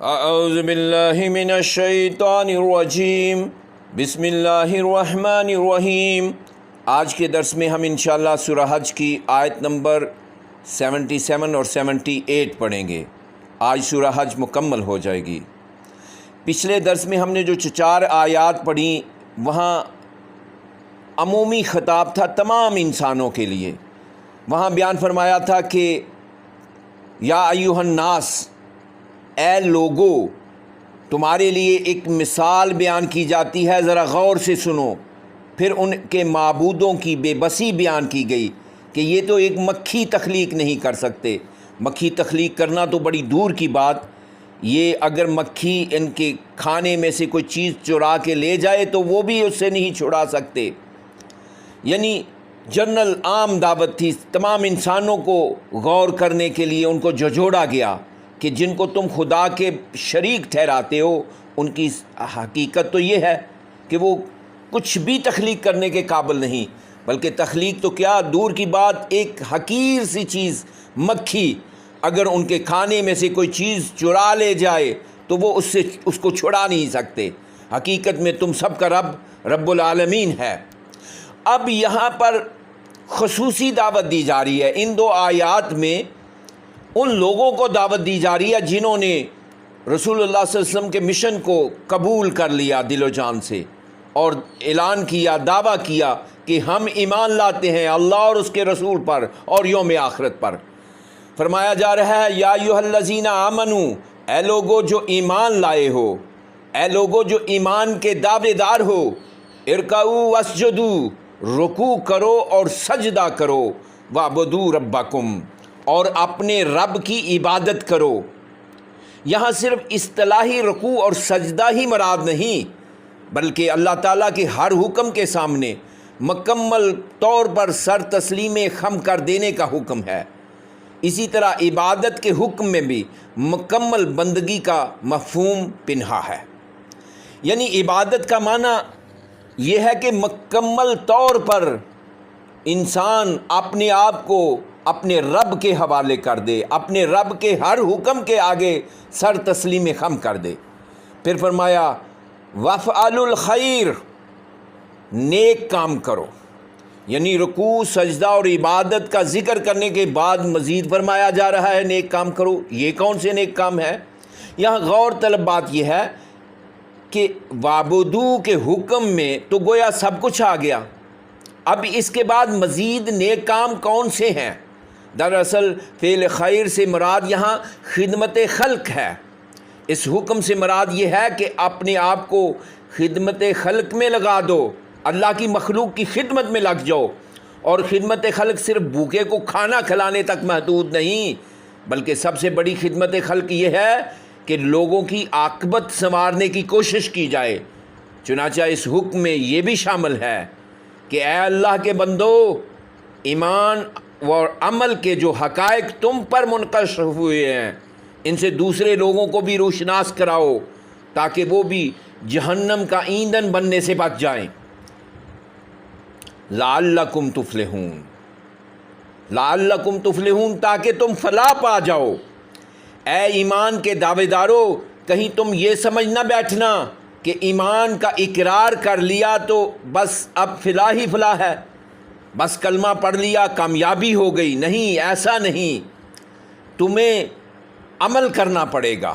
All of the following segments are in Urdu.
اعوذ باللہ من الشیطان الرجیم بسم اللہ الرحمن الرحیم۔ آج کے درس میں ہم انشاءاللہ سورہ حج کی آیت نمبر 77 اور 78 پڑھیں گے۔ آج سورہ حج مکمل ہو جائے گی۔ پچھلے درس میں ہم نے جو 4 آیات پڑھیں وہاں عمومی خطاب تھا تمام انسانوں کے لیے۔ وہاں بیان فرمایا تھا کہ یا ایھا الناس، اے لوگو، تمہارے لیے ایک مثال بیان کی جاتی ہے، ذرا غور سے سنو۔ پھر ان کے معبودوں کی بے بسی بیان کی گئی کہ یہ تو ایک مکھی تخلیق نہیں کر سکتے۔ مکھی تخلیق کرنا تو بڑی دور کی بات، یہ اگر مکھی ان کے کھانے میں سے کوئی چیز چرا کے لے جائے تو وہ بھی اس سے نہیں چھڑا سکتے۔ یعنی جنرل عام دعوت تھی، تمام انسانوں کو غور کرنے کے لیے ان کو جھنجھوڑا گیا کہ جن کو تم خدا کے شریک ٹھہراتے ہو ان کی حقیقت تو یہ ہے کہ وہ کچھ بھی تخلیق کرنے کے قابل نہیں، بلکہ تخلیق تو کیا دور کی بات، ایک حقیر سی چیز مکھی اگر ان کے کھانے میں سے کوئی چیز چرا لے جائے تو وہ اس کو چھڑا نہیں سکتے۔ حقیقت میں تم سب کا رب العالمین ہے۔ اب یہاں پر خصوصی دعوت دی جا رہی ہے، ان 2 آیات میں ان لوگوں کو دعوت دی جا رہی ہے جنہوں نے رسول اللہ صلی اللہ علیہ وسلم کے مشن کو قبول کر لیا دل و جان سے، اور اعلان کیا، دعویٰ کیا کہ ہم ایمان لاتے ہیں اللہ اور اس کے رسول پر اور یوم آخرت پر۔ فرمایا جا رہا ہے یا ایھا الذین آمنو، اے لوگو جو ایمان لائے ہو، اے لوگو جو ایمان کے دعوے دار ہو، ارکعوا واسجدوا، رکوع کرو اور سجدہ کرو، وعبدوا ربکم، اور اپنے رب کی عبادت کرو۔ یہاں صرف اصطلاحی رکوع اور سجدہ ہی مراد نہیں، بلکہ اللہ تعالیٰ کے ہر حکم کے سامنے مکمل طور پر سر تسلیم خم کر دینے کا حکم ہے۔ اسی طرح عبادت کے حکم میں بھی مکمل بندگی کا مفہوم پنہا ہے۔ یعنی عبادت کا معنی یہ ہے کہ مکمل طور پر انسان اپنے آپ کو اپنے رب کے حوالے کر دے، اپنے رب کے ہر حکم کے آگے سر تسلیم خم کر دے۔ پھر فرمایا وَافْعَلُوا الْخَيْرَ، نیک کام کرو۔ یعنی رکوع، سجدہ اور عبادت کا ذکر کرنے کے بعد مزید فرمایا جا رہا ہے نیک کام کرو۔ یہ کون سے نیک کام ہے؟ یہاں غور طلب بات یہ ہے کہ وعبدو کے حکم میں تو گویا سب کچھ آ گیا، اب اس کے بعد مزید نیک کام کون سے ہیں؟ دراصل فعل خیر سے مراد یہاں خدمت خلق ہے۔ اس حکم سے مراد یہ ہے کہ اپنے آپ کو خدمت خلق میں لگا دو، اللہ کی مخلوق کی خدمت میں لگ جاؤ۔ اور خدمت خلق صرف بھوکے کو کھانا کھلانے تک محدود نہیں، بلکہ سب سے بڑی خدمت خلق یہ ہے کہ لوگوں کی عاقبت سنوارنے کی کوشش کی جائے۔ چنانچہ اس حکم میں یہ بھی شامل ہے کہ اے اللہ کے بندو، ایمان اور عمل کے جو حقائق تم پر منقش ہوئے ہیں ان سے دوسرے لوگوں کو بھی روشناس کراؤ تاکہ وہ بھی جہنم کا ایندھن بننے سے بچ جائیں۔ لعلکم تفلحون، لعلکم تفلحون، تاکہ تم فلاح پا جاؤ۔ اے ایمان کے دعوے دارو، کہیں تم یہ سمجھ نہ بیٹھنا کہ ایمان کا اقرار کر لیا تو بس اب فلاح ہی فلاح ہے، بس کلمہ پڑھ لیا کامیابی ہو گئی۔ نہیں، ایسا نہیں، تمہیں عمل کرنا پڑے گا۔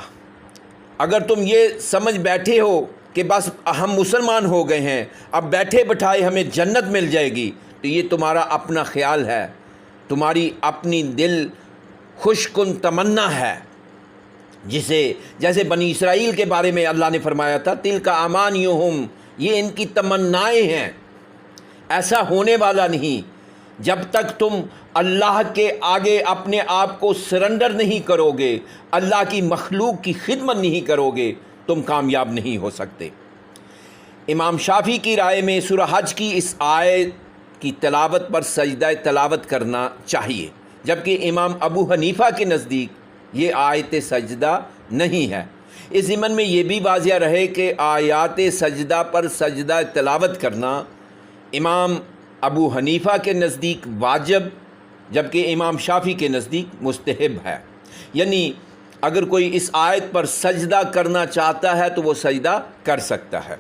اگر تم یہ سمجھ بیٹھے ہو کہ بس ہم مسلمان ہو گئے ہیں، اب بیٹھے بٹھائے ہمیں جنت مل جائے گی، تو یہ تمہارا اپنا خیال ہے، تمہاری اپنی دل خوش کن تمنا ہے، جیسے بنی اسرائیل کے بارے میں اللہ نے فرمایا تھا تلک امانیہم، یہ ان کی تمنائیں ہیں۔ ایسا ہونے والا نہیں، جب تک تم اللہ کے آگے اپنے آپ کو سرنڈر نہیں کرو گے، اللہ کی مخلوق کی خدمت نہیں کرو گے، تم کامیاب نہیں ہو سکتے۔ امام شافعی کی رائے میں سورہ حج کی اس آیت کی تلاوت پر سجدہ تلاوت کرنا چاہیے، جبکہ امام ابو حنیفہ کے نزدیک یہ آیت سجدہ نہیں ہے۔ اس ضمن میں یہ بھی واضح رہے کہ آیات سجدہ پر سجدہ تلاوت کرنا امام ابو حنیفہ کے نزدیک واجب، جبکہ امام شافعی کے نزدیک مستحب ہے۔ یعنی اگر کوئی اس آیت پر سجدہ کرنا چاہتا ہے تو وہ سجدہ کر سکتا ہے۔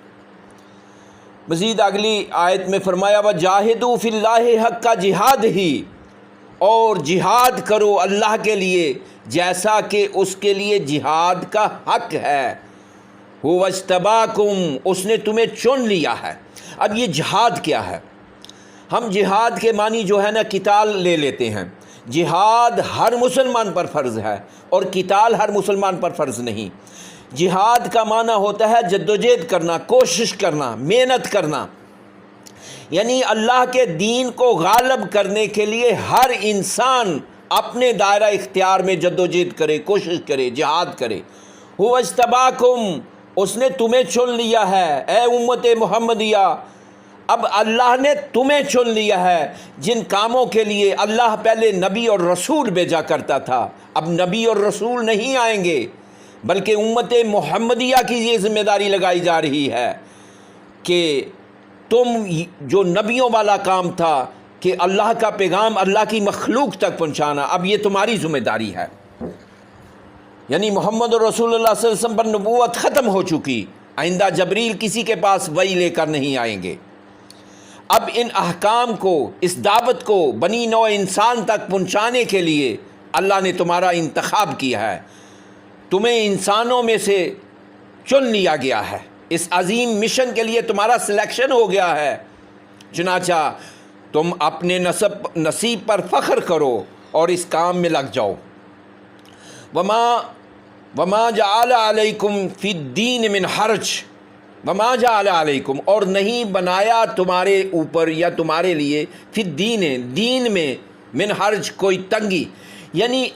مزید اگلی آیت میں فرمایا وَجَاهِدُوا فِي اللَّهِ حَقَّ جِهَادِهِ، اور جہاد کرو اللہ کے لیے جیسا کہ اس کے لیے جہاد کا حق ہے۔ هُوَ اجْتَبَاكُمْ، اس نے تمہیں چن لیا ہے۔ اب یہ جہاد کیا ہے؟ ہم جہاد کے معنی جو ہے نا قتال لے لیتے ہیں۔ جہاد ہر مسلمان پر فرض ہے اور قتال ہر مسلمان پر فرض نہیں۔ جہاد کا معنی ہوتا ہے جدوجہد کرنا، کوشش کرنا، محنت کرنا، یعنی اللہ کے دین کو غالب کرنے کے لیے ہر انسان اپنے دائرہ اختیار میں جدوجہد کرے، کوشش کرے، جہاد کرے۔ هُوَ اجْتَبَاكُمْ، اس نے تمہیں چن لیا ہے اے امت محمدیہ۔ اب اللہ نے تمہیں چن لیا ہے جن کاموں کے لیے اللہ پہلے نبی اور رسول بھیجا کرتا تھا، اب نبی اور رسول نہیں آئیں گے، بلکہ امت محمدیہ کی یہ ذمہ داری لگائی جا رہی ہے کہ تم جو نبیوں والا کام تھا کہ اللہ کا پیغام اللہ کی مخلوق تک پہنچانا، اب یہ تمہاری ذمہ داری ہے۔ یعنی محمد رسول اللہ صلی اللہ علیہ وسلم پر نبوت ختم ہو چکی، آئندہ جبریل کسی کے پاس وحی لے کر نہیں آئیں گے۔ اب ان احکام کو، اس دعوت کو بنی نوع انسان تک پہنچانے کے لیے اللہ نے تمہارا انتخاب کیا ہے، تمہیں انسانوں میں سے چن لیا گیا ہے، اس عظیم مشن کے لیے تمہارا سلیکشن ہو گیا ہے۔ چنانچہ تم اپنے نصیب پر فخر کرو اور اس کام میں لگ جاؤ۔ وما جعل علیکم فی الدین من حرج، وما جعل علیکم، اور نہیں بنایا تمہارے اوپر یا تمہارے لیے، فی الدین، دین میں، من حرج، کوئی تنگی، یعنی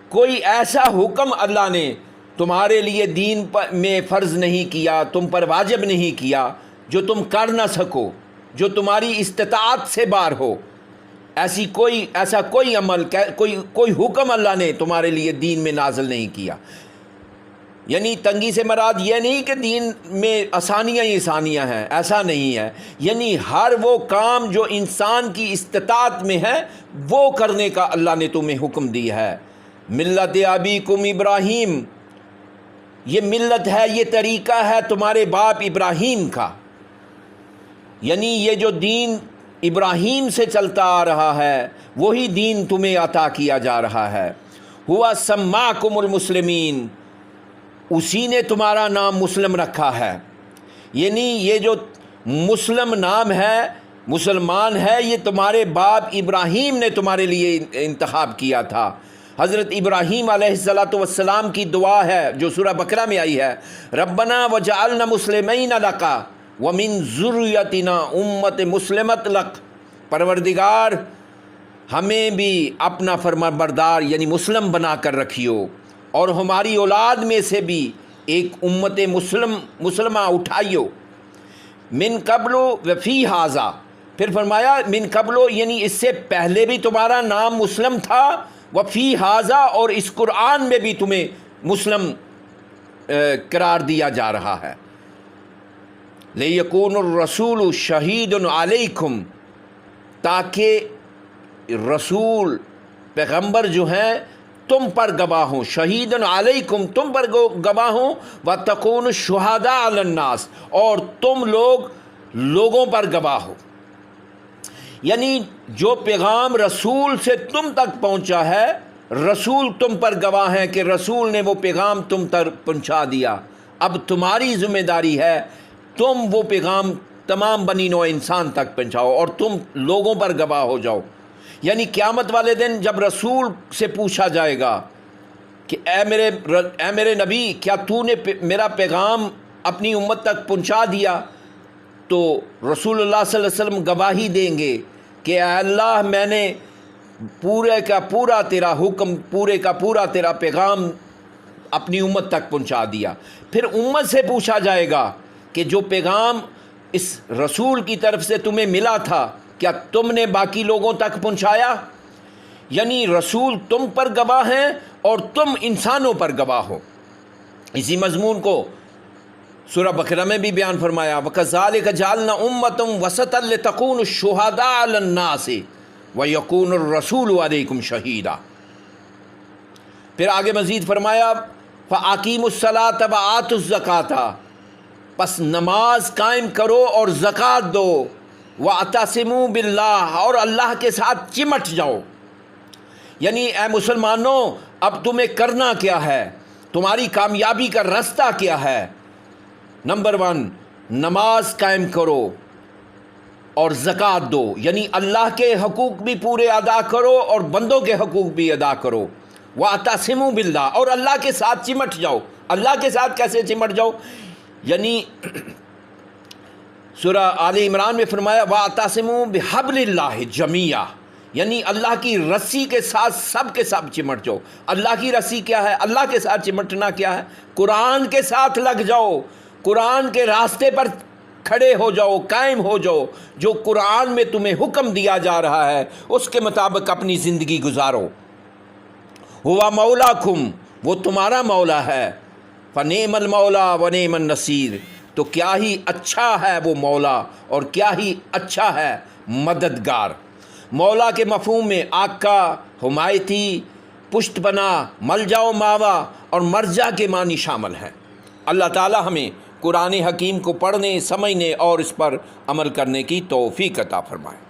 کوئی ایسا حکم اللہ نے تمہارے لیے دین میں فرض نہیں کیا، تم پر واجب نہیں کیا جو تم کر نہ سکو، جو تمہاری استطاعت سے باہر ہو۔ ایسا کوئی عمل، کوئی حکم اللہ نے تمہارے لیے دین میں نازل نہیں کیا۔ یعنی تنگی سے مراد یہ نہیں کہ دین میں آسانیاں ہی آسانیاں ہیں، ایسا نہیں ہے، یعنی ہر وہ کام جو انسان کی استطاعت میں ہے وہ کرنے کا اللہ نے تمہیں حکم دیا ہے۔ ملت ابیکم ابراہیم، یہ ملت ہے، یہ طریقہ ہے تمہارے باپ ابراہیم کا، یعنی یہ جو دین ابراہیم سے چلتا آ رہا ہے وہی دین تمہیں عطا کیا جا رہا ہے۔ ہوا سماکم المسلمین، اسی نے تمہارا نام مسلم رکھا ہے، یعنی یہ جو مسلم نام ہے، مسلمان ہے، یہ تمہارے باپ ابراہیم نے تمہارے لیے انتخاب کیا تھا۔ حضرت ابراہیم علیہ السلام کی دعا ہے جو سورہ بقرہ میں آئی ہے، ربنا وجعلنا مسلمین لک ومن ذریتنا امت مسلمت لک، پروردگار ہمیں بھی اپنا فرمانبردار یعنی مسلم بنا کر رکھیو، اور ہماری اولاد میں سے بھی ایک امت مسلمہ اٹھائیو، من قبل وفی ھذا، پھر فرمایا من قبل یعنی اس سے پہلے بھی تمہارا نام مسلم تھا، وفی ھذا اور اس قرآن میں بھی تمہیں مسلم قرار دیا جا رہا ہے۔ لیکون الرسول شہید علیکم، تاکہ رسول پیغمبر جو ہیں تم پر گواہ ہوں، شہید علیکم تم پر گواہ ہوں، وتکونوا شہداء علی الناس اور تم لوگوں پر گواہ ہو، یعنی جو پیغام رسول سے تم تک پہنچا ہے رسول تم پر گواہ ہیں کہ رسول نے وہ پیغام تم تک پہنچا دیا، اب تمہاری ذمہ داری ہے تم وہ پیغام تمام بنی نوع انسان تک پہنچاؤ اور تم لوگوں پر گواہ ہو جاؤ۔ یعنی قیامت والے دن جب رسول سے پوچھا جائے گا کہ اے میرے نبی کیا تو نے میرا پیغام اپنی امت تک پہنچا دیا، تو رسول اللہ صلی اللہ علیہ وسلم گواہی دیں گے کہ اے اللہ میں نے پورے کا پورا تیرا حکم، پورے کا پورا تیرا پیغام اپنی امت تک پہنچا دیا۔ پھر امت سے پوچھا جائے گا کہ جو پیغام اس رسول کی طرف سے تمہیں ملا تھا کیا تم نے باقی لوگوں تک پہنچایا؟ یعنی رسول تم پر گواہ ہیں اور تم انسانوں پر گواہ ہو۔ اسی مضمون کو سورہ بقرہ میں بھی بیان فرمایا، وَكَذَلِكَ جَعَلْنَا أُمَّةً وَسَطًا لِتَكُونُوا شُهَدَاءَ عَلَى النَّاسِ وَيَكُونَ الرَّسُولُ عَلَيْكُمْ شَهِيدًا۔ پھر آگے مزید فرمایا فَأَقِیمُوا الصَّلَاةَ وَآتُوا الزَّکَاةَ، پس نماز قائم کرو اور زکوٰۃ دو، وَاعْتَصِمُوا بِاللَّہِ، اور اللہ کے ساتھ چمٹ جاؤ۔ یعنی اے مسلمانوں، اب تمہیں کرنا کیا ہے، تمہاری کامیابی کا راستہ کیا ہے؟ نمبر 1، نماز قائم کرو اور زکوٰۃ دو، یعنی اللہ کے حقوق بھی پورے ادا کرو اور بندوں کے حقوق بھی ادا کرو۔ وَاعْتَصِمُوا بِاللَّہِ، اور اللہ کے ساتھ چمٹ جاؤ۔ اللہ کے ساتھ کیسے چمٹ جاؤ؟ یعنی سورہ آل عمران میں فرمایا وَاعْتَصِمُوا بِحَبْلِ اللَّہِ جَمِيعًا، یعنی اللہ کی رسی کے ساتھ سب کے سب چمٹ جاؤ۔ اللہ کی رسی کیا ہے؟ اللہ کے ساتھ چمٹنا کیا ہے؟ قرآن کے ساتھ لگ جاؤ، قرآن کے راستے پر کھڑے ہو جاؤ، قائم ہو جاؤ۔ جو قرآن میں تمہیں حکم دیا جا رہا ہے اس کے مطابق اپنی زندگی گزارو۔ ہوا مولاکم، وہ تمہارا مولا ہے۔ فنعم المولا ونعم النصیر، تو کیا ہی اچھا ہے وہ مولا اور کیا ہی اچھا ہے مددگار۔ مولا کے مفہوم میں آقا، حمایتی، پشت پناہ، ملجا و ماوا اور مرجع کے معنی شامل ہیں۔ اللہ تعالی ہمیں قرآن حکیم کو پڑھنے، سمجھنے اور اس پر عمل کرنے کی توفیق عطا فرمائے۔